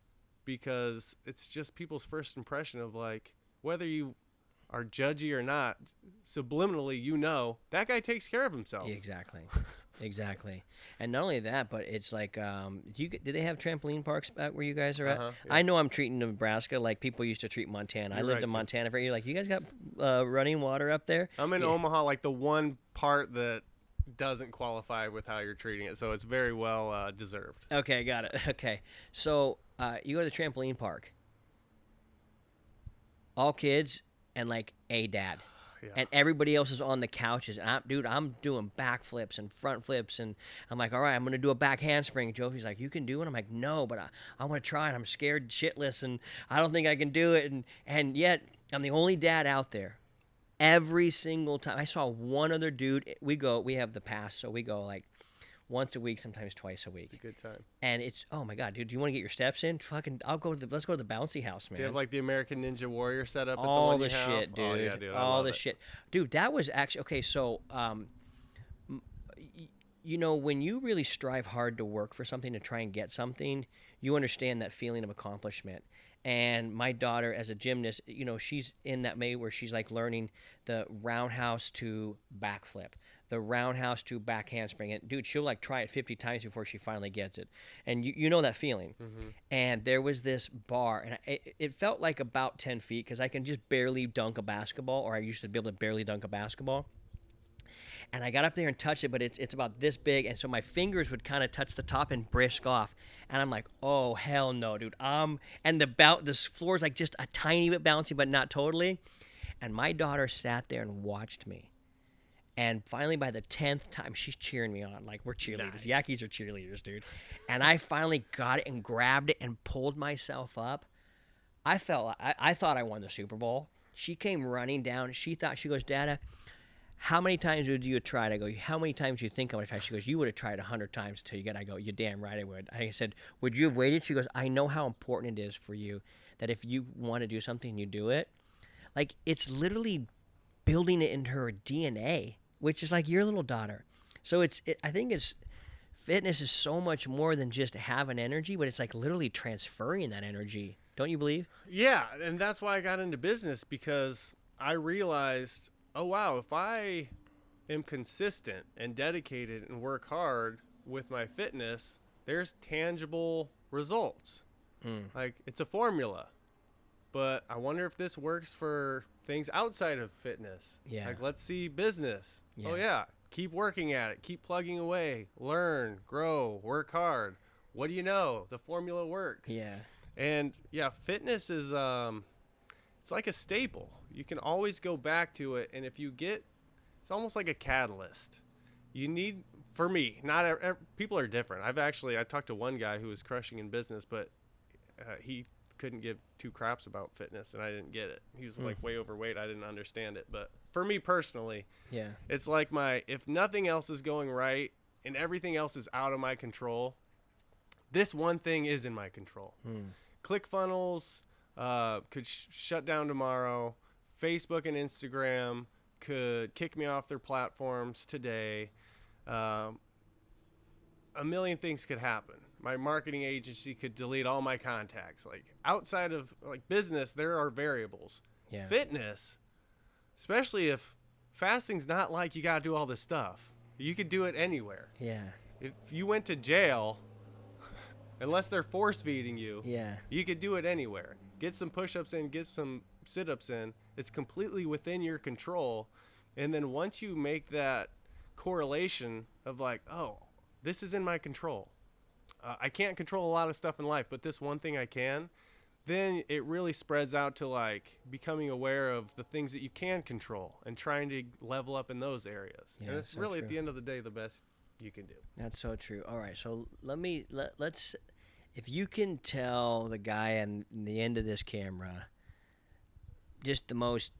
because it's just people's first impression of like, whether you are judgy or not, subliminally, you know, that guy takes care of himself. Exactly. Exactly. And not only that, but it's like, do they have trampoline parks back where you guys are at? Yeah. I know I'm treating Nebraska like people used to treat Montana. I lived in Montana for a year. Like, you guys got running water up there? I'm in Omaha, like the one part that doesn't qualify with how you're treating it, so it's very well deserved. Okay, got it. Okay. So you go to the trampoline park. All kids and like a dad. Yeah. And everybody else is on the couches. And I'm doing backflips and front flips. And I'm like, all right, I'm going to do a back handspring. Jofi's like, you can do it? I'm like, no, but I want to try it. I'm scared shitless, and I don't think I can do it. And yet, I'm the only dad out there. Every single time. I saw one other dude. We have the pass, so we go like once a week, sometimes twice a week. It's a good time. And it's, oh my God, dude, do you want to get your steps in? Fucking, let's go to the bouncy house, man. They have like the American Ninja Warrior set up all at the the shit, dude. Oh, yeah, dude. All the shit. Dude, that was actually, okay, so, you know, when you really strive hard to work for something, to try and get something, you understand that feeling of accomplishment. And my daughter, as a gymnast, you know, she's in that way where she's like learning the roundhouse to backflip, the roundhouse to back handspring. And dude, she'll like try it 50 times before she finally gets it. And you know that feeling. Mm-hmm. And there was this bar, and it felt like about 10 feet because I can just barely dunk a basketball, or I used to be able to barely dunk a basketball. And I got up there and touched it, but it's about this big, and so my fingers would kind of touch the top and brisk off. And I'm like, oh, hell no, dude. And this floor is like just a tiny bit bouncy, but not totally. And my daughter sat there and watched me. And finally, by the 10th time, she's cheering me on. Like, we're cheerleaders. Nice. Yakis are cheerleaders, dude. And I finally got it and grabbed it and pulled myself up. I thought I won the Super Bowl. She came running down. She goes, Dada, how many times would you try it? I go, how many times do you think I would try? She goes, you would have tried 100 times until you get it. I go, you're damn right I would. I said, would you have waited? She goes, I know how important it is for you that if you want to do something, you do it. Like, it's literally building it into her DNA, which is like your little daughter. So I think fitness is so much more than just having energy, but it's like literally transferring that energy. Don't you believe? Yeah, and that's why I got into business, because I realized, oh, wow, if I am consistent and dedicated and work hard with my fitness, there's tangible results. Like, it's a formula. But I wonder if this works for things outside of fitness. Yeah. Like, let's see business. Yeah. Oh, yeah. Keep working at it. Keep plugging away. Learn, grow, work hard. What do you know? The formula works. Yeah. And, yeah, fitness is it's like a staple. You can always go back to it. And if you it's almost like a catalyst. You need, for me, people are different. I talked to one guy who was crushing in business, but he couldn't give two craps about fitness, and I didn't get it. He was like way overweight. I didn't understand it. But for me personally, yeah, it's like if nothing else is going right and everything else is out of my control, this one thing is in my control. ClickFunnels could shut down tomorrow. Facebook and Instagram could kick me off their platforms today. A million things could happen. My marketing agency could delete all my contacts. Like outside of like business, there are variables. Yeah. Fitness, especially if fasting's not like you got to do all this stuff. You could do it anywhere. Yeah. If you went to jail, unless they're force feeding you, you could do it anywhere. Get some push-ups in, get some sit-ups in. It's completely within your control. And then once you make that correlation of like, oh, this is in my control. I can't control a lot of stuff in life, but this one thing I can, then it really spreads out to like becoming aware of the things that you can control and trying to level up in those areas. Yeah, and it's so really true. At the end of the day, the best you can do. That's so true. All right, so let's if you can tell the guy on the end of this camera just the most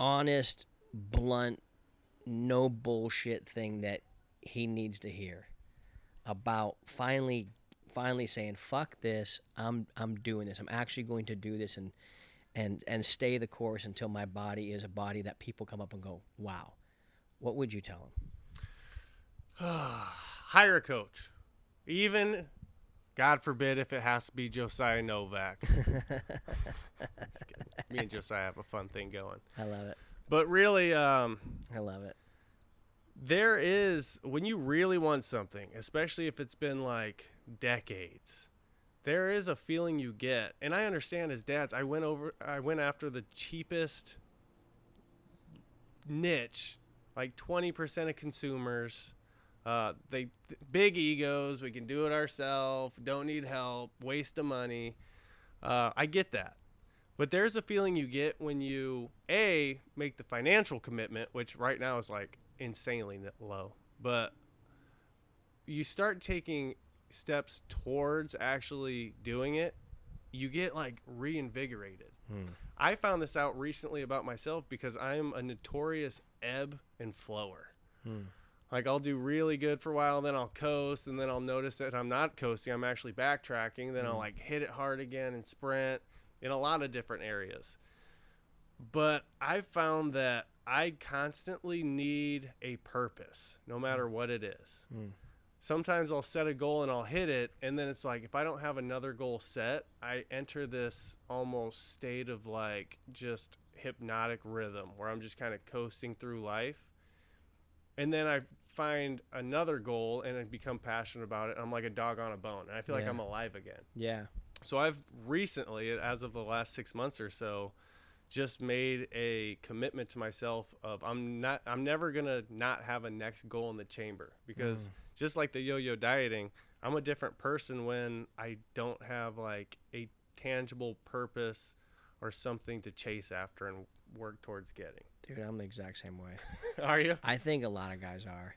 honest, blunt, no bullshit thing that he needs to hear about finally saying, fuck this, I'm doing this. I'm actually going to do this and stay the course until my body is a body that people come up and go, wow. What would you tell him? Hire a coach. Even, God forbid, if it has to be Josiah Novak. Just kidding. Me and Josiah have a fun thing going. I love it. But really, I love it. there is, when you really want something, especially if it's been like decades, there is a feeling you get. And I understand as dads, I went after the cheapest niche, like 20% of consumers. Big egos, we can do it ourselves, don't need help, waste of money. I get that. But there's a feeling you get when you, A, make the financial commitment, which right now is like insanely low. But you start taking steps towards actually doing it, you get like reinvigorated. I found this out recently about myself because I'm a notorious ebb and flower. Like I'll do really good for a while, then I'll coast, and then I'll notice that I'm not coasting, I'm actually backtracking, then I'll like hit it hard again and sprint in a lot of different areas. But I found that I constantly need a purpose, no matter what it is. Sometimes I'll set a goal and I'll hit it, and then it's like if I don't have another goal set, I enter this almost state of like just hypnotic rhythm where I'm just kind of coasting through life. And then I find another goal and I become passionate about it. I'm like a dog on a bone, and I feel like I'm alive again. Yeah. So I've recently, as of the last 6 months or so, just made a commitment to myself of I'm never gonna not have a next goal in the chamber, because just like the yo-yo dieting, I'm a different person when I don't have like a tangible purpose or something to chase after and work towards getting. Dude, I'm the exact same way. Are you? I think a lot of guys are.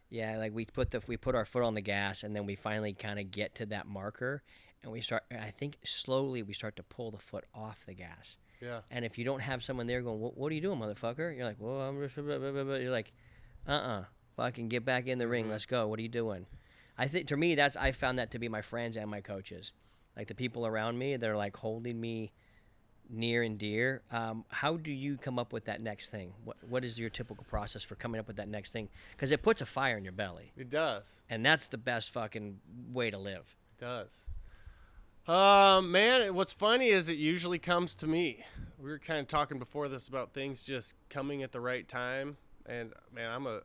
Yeah, like we put our foot on the gas, and then we finally kind of get to that marker, and I think slowly we start to pull the foot off the gas. Yeah. And if you don't have someone there going, what are you doing, motherfucker? You're like, well, I'm just, you're like, fucking get back in the ring. Let's go. What are you doing? I think to me, I found that to be my friends and my coaches. Like the people around me, they're like holding me near and dear. How do you come up with that next thing? What is your typical process for coming up with that next thing? Because it puts a fire in your belly. It does. And that's the best fucking way to live. It does. Man, what's funny is it usually comes to me. We were kind of talking before this about things just coming at the right time. And man, I'm a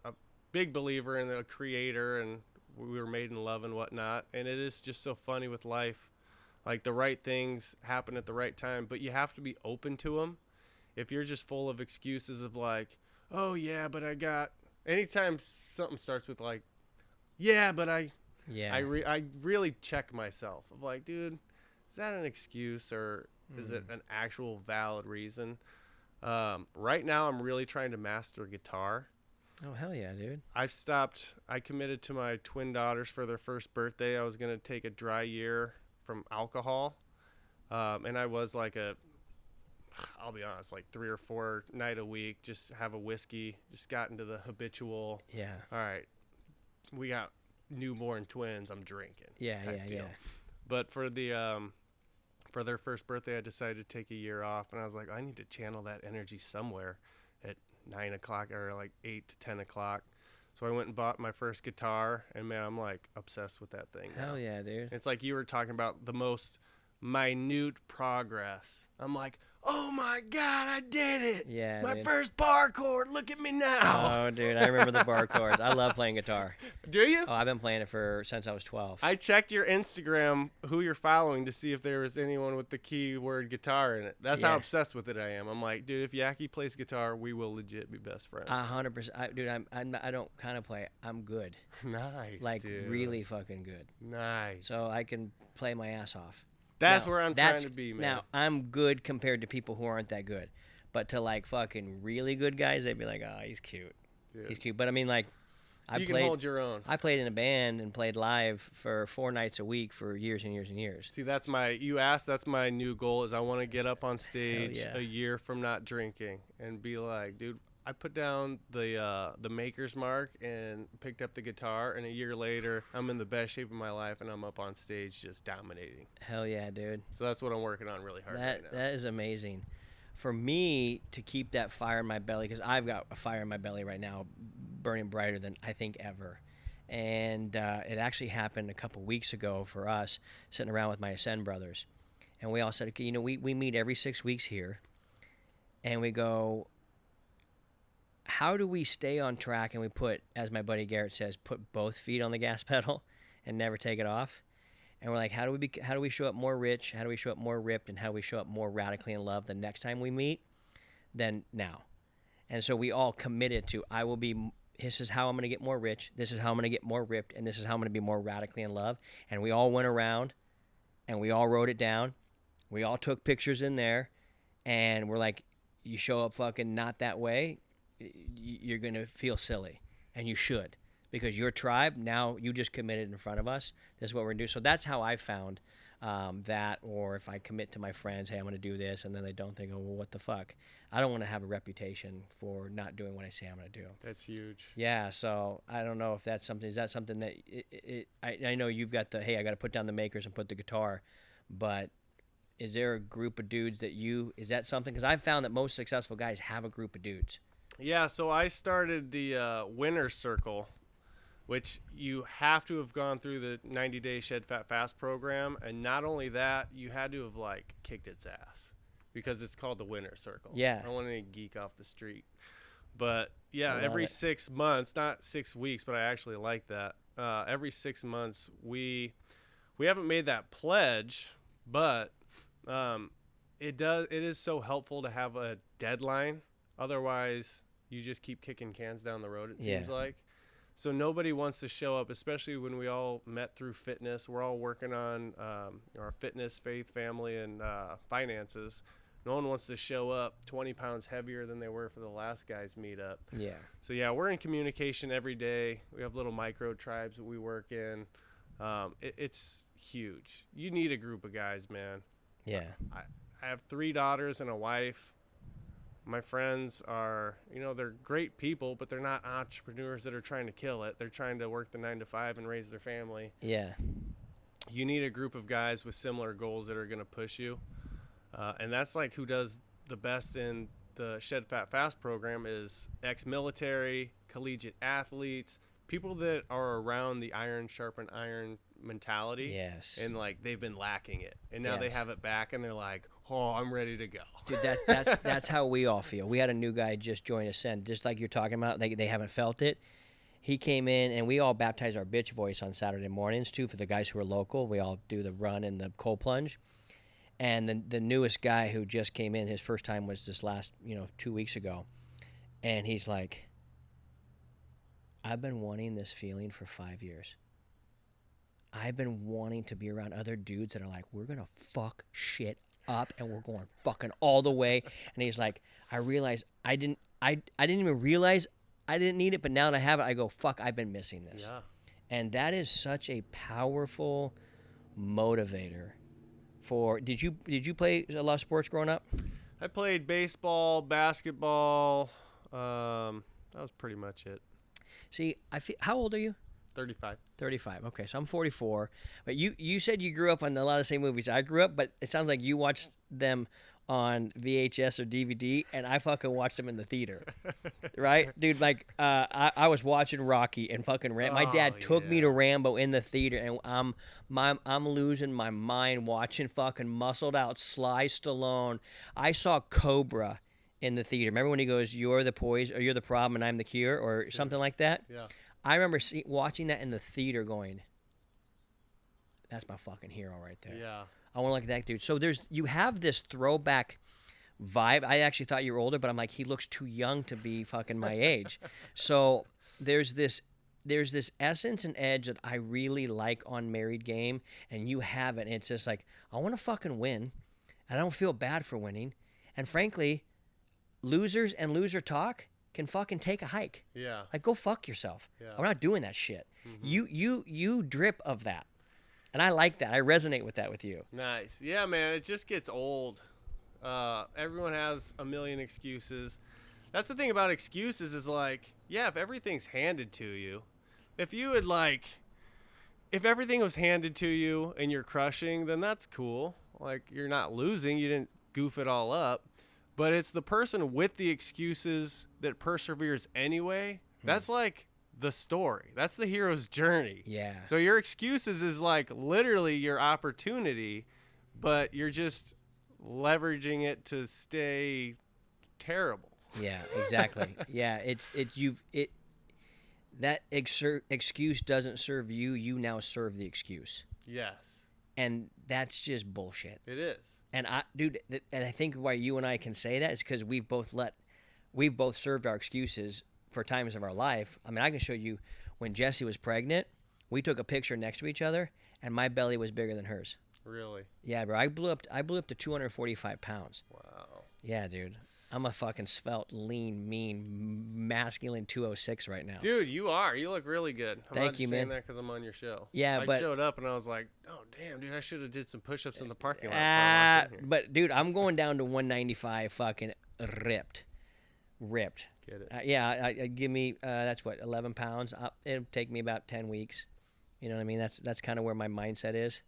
big believer in a creator, and we were made in love and whatnot. And it is just so funny with life. Like the right things happen at the right time, but you have to be open to them. If you're just full of excuses of like, oh yeah, but I got, anytime something starts with like, yeah, but I really check myself of like, dude, is that an excuse or is it an actual valid reason? Right now I'm really trying to master guitar. Oh, hell yeah, dude. I committed to my twin daughters for their first birthday. I was going to take a dry year from alcohol. And I was like I'll be honest, like 3 or 4 night a week, just have a whiskey, just got into the habitual. Yeah. All right, we got newborn twins, I'm drinking. Yeah. But for their first birthday, I decided to take a year off, and I was like, I need to channel that energy somewhere at 9 o'clock or like 8 to 10 o'clock. So I went and bought my first guitar, and man, I'm like obsessed with that thing now. Hell yeah, dude. It's like you were talking about the most minute progress. I'm like, oh my God, I did it. Yeah, my dude. first bar chord. Look at me now. Oh, dude, I remember the bar chords. I love playing guitar. Do you? Oh, I've been playing it since I was 12. I checked your Instagram, who you're following, to see if there was anyone with the keyword guitar in it. That's how obsessed with it I am. I'm like, dude, if Yaki plays guitar, we will legit be best friends. 100%. Dude, I don't kind of play. I'm good. Nice, like, dude. really fucking good. Nice. So I can play my ass off. That's where I'm trying to be, man. Now, I'm good compared to people who aren't that good. But to, like, fucking really good guys, they'd be like, oh, he's cute. Dude. He's cute. But, I mean, like, you can hold your own. I played in a band and played live for 4 nights a week for years and years and years. See, that's my new goal is I want to get up on stage a year from not drinking and be like, dude, I put down the maker's mark and picked up the guitar, and a year later, I'm in the best shape of my life, and I'm up on stage just dominating. Hell yeah, dude. So that's what I'm working on really hard right now. That is amazing. For me to keep that fire in my belly, because I've got a fire in my belly right now, burning brighter than I think ever. And it actually happened a couple weeks ago for us, sitting around with my Ascend brothers. And we all said, okay, we meet every 6 weeks here, and we go, how do we stay on track? And we put, as my buddy Garrett says, put both feet on the gas pedal and never take it off. And we're like, how do we show up more rich? How do we show up more ripped? And how do we show up more radically in love the next time we meet than now? And so we all committed to, this is how I'm going to get more rich. This is how I'm going to get more ripped. And this is how I'm going to be more radically in love. And we all went around and we all wrote it down. We all took pictures in there. And we're like, you show up fucking not that way, you're going to feel silly. And you should. Because your tribe, now you just committed in front of us. This is what we're going to do. So that's how I found that. Or if I commit to my friends, hey, I'm going to do this, and then they don't, think, oh, well, what the fuck? I don't want to have a reputation for not doing what I say I'm going to do. That's huge. Yeah, so I don't know if that's something. Is that something that I know you've got the, hey, I got to put down the makers and put the guitar, but is there a group of dudes that is that something? Because I've found that most successful guys have a group of dudes. Yeah, so I started the Winner Circle, which you have to have gone through the 90-day Shed Fat Fast program. And not only that, you had to have, like, kicked its ass because it's called the Winner Circle. Yeah. I don't want any geek off the street. But, yeah, every 6 months, not 6 weeks, but I actually like that. Every 6 months, we haven't made that pledge, but it is so helpful to have a deadline. Otherwise, you just keep kicking cans down the road, it seems like. So nobody wants to show up, especially when we all met through fitness. We're all working on our fitness, faith, family, and finances. No one wants to show up 20 pounds heavier than they were for the last guy's meetup. Yeah. So, yeah, we're in communication every day. We have little micro tribes that we work in. It's huge. You need a group of guys, man. Yeah. I have 3 daughters and a wife. My friends are, they're great people, but they're not entrepreneurs that are trying to kill it. They're trying to work the 9 to 5 and raise their family. Yeah. You need a group of guys with similar goals that are going to push you. And that's like who does the best in the Shed Fat Fast program is ex-military, collegiate athletes, people that are around the iron sharpen iron mentality. Yes. And like they've been lacking it. And now they have it back and they're like, oh, I'm ready to go. Dude, that's how we all feel. We had a new guy just join Ascend, just like you're talking about. They haven't felt it. He came in, and we all baptize our bitch voice on Saturday mornings, too, for the guys who are local. We all do the run and the cold plunge. And the newest guy who just came in, his first time was this last, 2 weeks ago. And he's like, I've been wanting this feeling for 5 years. I've been wanting to be around other dudes that are like, we're going to fuck shit up and we're going fucking all the way. And he's like, I realized I didn't even realize I didn't need it, but now that I have it, I go, fuck, I've been missing this. Yeah. And that is such a powerful motivator for did you play a lot of sports growing up? I played baseball, basketball, that was pretty much it. See, how old are you? 35. 35. Okay, so I'm 44. But you said you grew up on a lot of the same movies I grew up, but it sounds like you watched them on VHS or DVD, and I fucking watched them in the theater. Right? Dude, like, I was watching Rocky and fucking my dad took me to Rambo in the theater, and I'm losing my mind watching fucking muscled out Sly Stallone. I saw Cobra in the theater. Remember when he goes, "You're the poison, or you're the problem, and I'm the cure," or something like that? Yeah. I remember watching that in the theater going, that's my fucking hero right there. Yeah. I want to look at that dude. So you have this throwback vibe. I actually thought you were older, but I'm like, he looks too young to be fucking my age. So there's this essence and edge that I really like on Married Game, and you have it. And it's just like, I want to fucking win, and I don't feel bad for winning. And frankly, losers and loser talk can fucking take a hike. Yeah. Like, go fuck yourself. Yeah. I'm not doing that shit. You drip of that. And I like that. I resonate with that with you. Nice. Yeah, man, it just gets old. Everyone has a million excuses. That's the thing about excuses is like, yeah, if everything's handed to you, if everything was handed to you and you're crushing, then that's cool. Like, you're not losing. You didn't goof it all up. But it's the person with the excuses that perseveres anyway. That's like the story. That's the hero's journey. Yeah. So your excuses is like literally your opportunity, but you're just leveraging it to stay terrible. Yeah, exactly. Yeah, that excuse doesn't serve you. You now serve the excuse. Yes. And that's just bullshit. It is. And and I think why you and I can say that is because we've both served our excuses for times of our life. I mean, I can show you when Jessie was pregnant, we took a picture next to each other, and my belly was bigger than hers. Really? Yeah, bro. I blew up to 245 pounds. Wow. Yeah, dude. I'm a fucking svelte, lean, mean, masculine 206 right now. Dude, you are. You look really good. Thank you, man. I'm not saying that because I'm on your show. Yeah, I showed up and I was like, oh, damn, dude, I should have did some push-ups in the parking lot. But, dude, I'm going down to 195 fucking ripped. Get it. Yeah, give me, that's what, 11 pounds. It'll take me about 10 weeks. You know what I mean? That's kind of where my mindset is.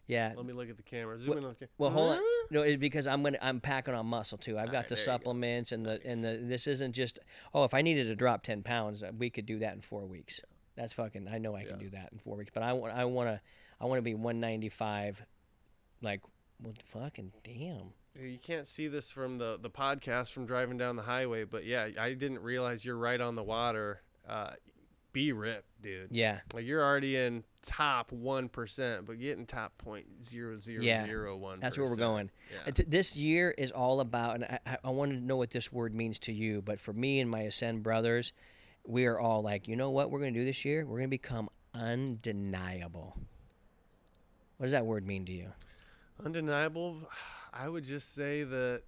Yeah. Let me look at the camera. Zoom in on the camera. Well, hold on. No, because I'm packing on muscle too. I've got right, the there you supplements and this isn't just, if I needed to drop 10 pounds, we could do that in 4 weeks. That's fucking, I know I can do that in 4 weeks. But I want to be 195, like, well, fucking damn. You can't see this from the podcast from driving down the highway, but yeah, I didn't realize you're right on the water. Be ripped, dude. Yeah. Like, you're already in top 1%, but getting top 0.0001%. That's where we're going. Yeah. This year is all about, and I want to know what this word means to you, but for me and my Ascend brothers, we are all like, you know what we're going to do this year? We're going to become undeniable. What does that word mean to you? Undeniable, I would just say that,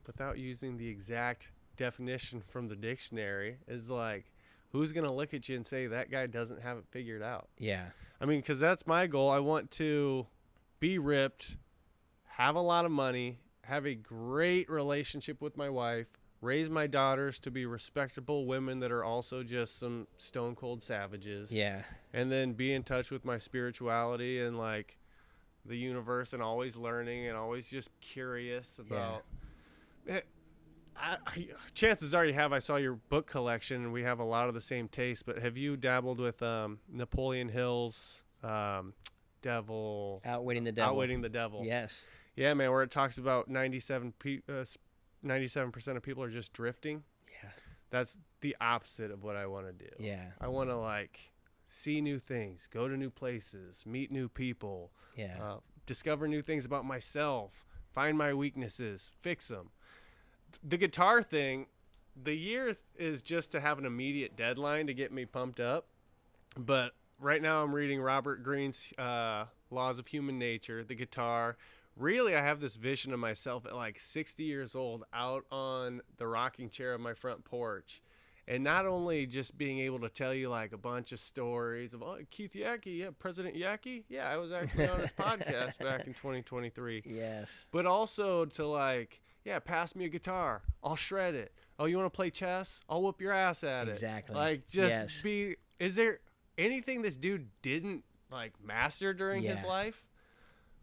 without using the exact definition from the dictionary, is like, who's going to look at you and say that guy doesn't have it figured out? Yeah. I mean, because that's my goal. I want to be ripped, have a lot of money, have a great relationship with my wife, raise my daughters to be respectable women that are also just some stone cold savages. Yeah. And then be in touch with my spirituality and like the universe, and always learning and always just curious about. Yeah. Chances are I saw your book collection and we have a lot of the same taste, but have you dabbled with Napoleon Hill's Outwitting the Devil? Yes. Yeah, man, where it talks about 97% of people are just drifting. Yeah. That's the opposite of what I want to do. Yeah. I want to like see new things, go to new places, meet new people, discover new things about myself, find my weaknesses, fix them. The guitar thing, the year is just to have an immediate deadline to get me pumped up. But right now I'm reading Robert Greene's Laws of Human Nature, the guitar. Really, I have this vision of myself at like 60 years old out on the rocking chair of my front porch. And not only just being able to tell you like a bunch of stories of, Keith Yackey, President Yackey. Yeah, I was actually on his podcast back in 2023. Yes. But also to like, pass me a guitar. I'll shred it. Oh, you want to play chess? I'll whoop your ass at it. Exactly. Like, just anything this dude didn't like master during his Yeah. life,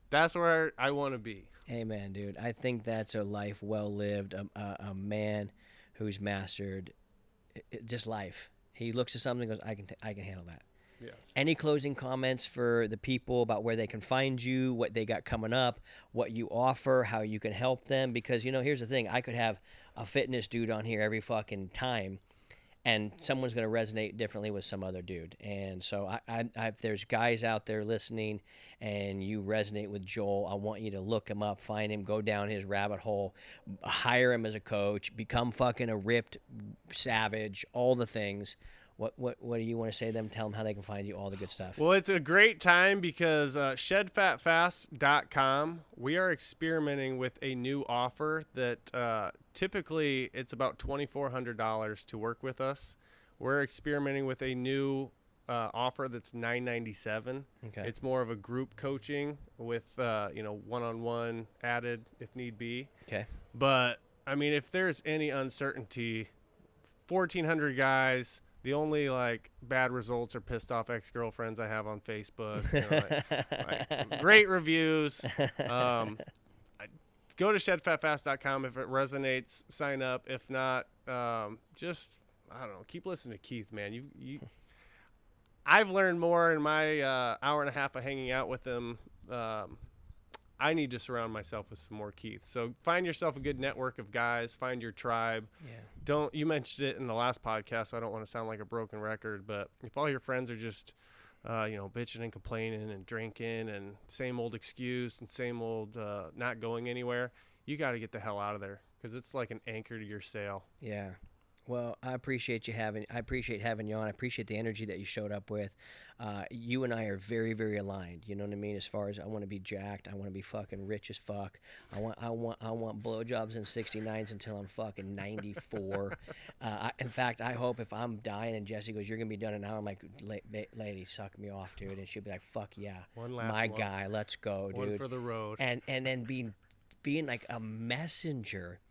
that's where I want to be. Amen, dude. I think that's a life well lived. A man who's mastered just life. He looks at something and goes, I can handle that. Yes. Any closing comments for the people about where they can find you, what they got coming up, what you offer, how you can help them? Because, here's the thing. I could have a fitness dude on here every fucking time, and someone's going to resonate differently with some other dude. And so if there's guys out there listening and you resonate with Joel, I want you to look him up, find him, go down his rabbit hole, hire him as a coach, become fucking a ripped savage, all the things. What do you want to say to them? Tell them how they can find you, all the good stuff. Well, it's a great time because shedfatfast.com, we are experimenting with a new offer that typically it's about $2,400 to work with us. We're experimenting with a new offer that's $997. Okay. It's more of a group coaching with one-on-one added if need be. Okay. But I mean, if there's any uncertainty, 1,400 guys. The only bad results are pissed off ex-girlfriends I have on Facebook. Like great reviews. Go to shedfatfast.com if it resonates. Sign up. If not, just I don't know. Keep listening to Keith, man. I've learned more in my hour and a half of hanging out with him. I need to surround myself with some more Keith. So find yourself a good network of guys. Find your tribe. Yeah. You mentioned it in the last podcast, so I don't want to sound like a broken record, but if all your friends are just, bitching and complaining and drinking and same old excuse and same old not going anywhere, you got to get the hell out of there because it's like an anchor to your sail. Yeah. Well, I appreciate having you on. I appreciate the energy that you showed up with. You and I are very, very aligned. You know what I mean? As far as I want to be jacked, I want to be fucking rich as fuck. I want blowjobs and 69s until I'm fucking 94. In fact, I hope if I'm dying and Jesse goes, "You're gonna be done in an hour," I'm like, "Lady, suck me off, dude," and she'll be like, "Fuck yeah, One last my one. guy, let's go, dude." One for the road. And then being like a messenger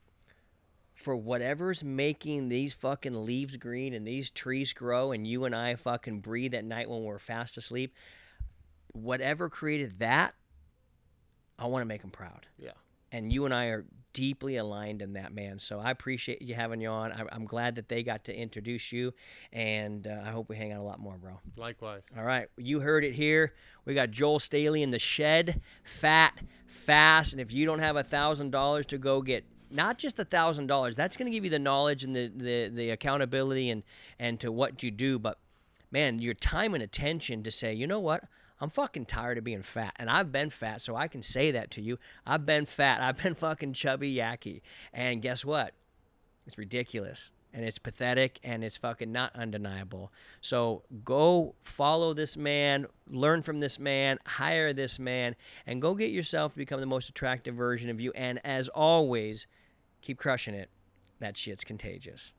for whatever's making these fucking leaves green and these trees grow and you and I fucking breathe at night when we're fast asleep, whatever created that, I want to make them proud. Yeah. And you and I are deeply aligned in that, man. So I appreciate you having you on. I'm glad that they got to introduce you, and I hope we hang out a lot more, bro. Likewise. All right, you heard it here. We got Joel Staley in the shed, fat, fast, and if you don't have $1,000 to go get not just $1,000, that's going to give you the knowledge and the accountability and to what you do, but man, your time and attention to say, you know what, I'm fucking tired of being fat, and I've been fat, so I can say that to you. I've been fat. I've been fucking chubby yacky, and guess what? It's ridiculous, and it's pathetic, and it's fucking not undeniable. So go follow this man, learn from this man, hire this man, and go get yourself to become the most attractive version of you. And as always, keep crushing it. That shit's contagious.